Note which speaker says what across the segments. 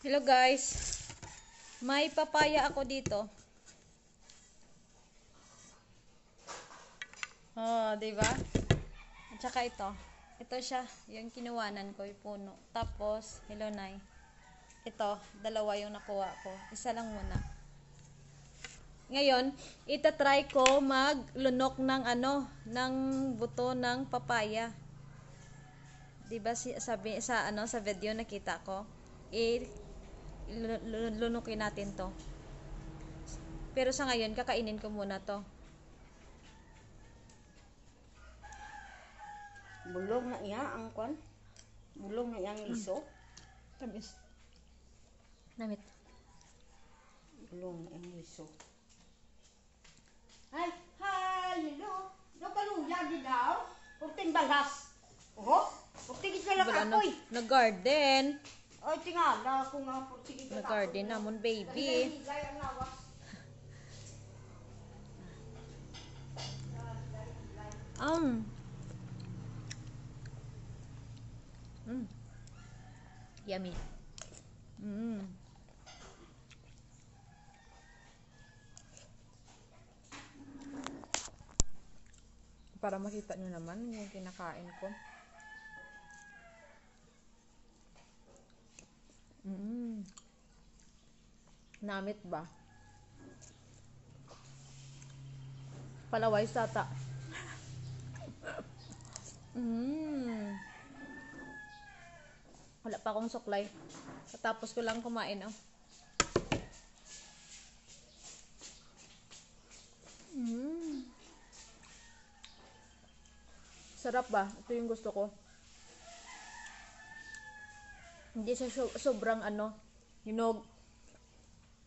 Speaker 1: Hello guys. May papaya ako dito. Oh, 'di ba? At saka ito. Ito siya, yung kinuwanan ko, yung puno. Tapos, hello Nay. Ito, dalawa yung nakuha ko. Isa lang muna. Ngayon, itatry ko maglunok ng ng buto ng papaya. 'Di ba sabi sa video nakita ko, lunukin natin 'to. Pero sa ngayon, kakainin ko muna 'to.
Speaker 2: Bulong na iya ang kwan. Bulong na iyang liso.
Speaker 1: Tamis. Namit.
Speaker 2: Bulong na iyang liso. Ay, hello. Nakaluya di daw. Purting balas. Oh, purting sila kapoy.
Speaker 1: Nag-garden.
Speaker 2: Ay, tingala ko nga purting sila.
Speaker 1: Nag-garden namon, baby. Yummy. Para makita nyo naman yung kinakain ko. Namit ba? Palaway sata. Wala pa akong suklay. Tapos ko lang kumain, oh. Sarap ba? Ito yung gusto ko. Hindi siya sobrang hinog.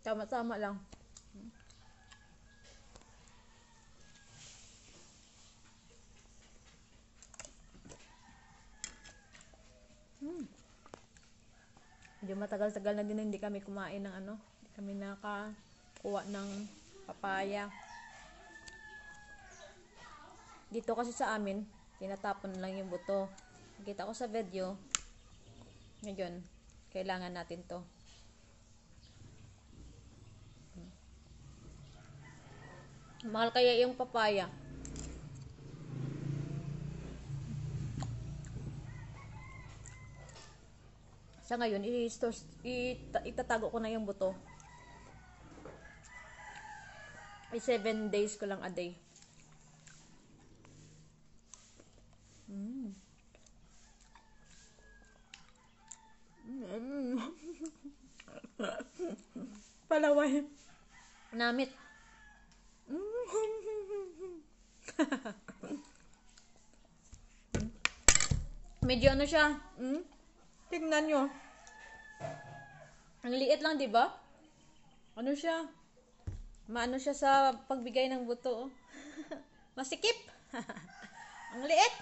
Speaker 1: Tama-tama lang. Hindi matagal-tagal na din hindi kami kumain ng hindi kami nakakuha ng papaya. Dito kasi sa amin, tinatapon lang yung buto. Nakita ko sa video. Ngayon, kailangan natin to. Mahal kaya yung papaya. Sa ngayon, itatago ko na yung buto. 7 days ko lang a day. Palaway. Namit. Medyo siya. Tingnan nyo. Ang liit lang, di ba? Ano siya? Maano siya sa pagbigay ng buto. Masikip. Ang liit.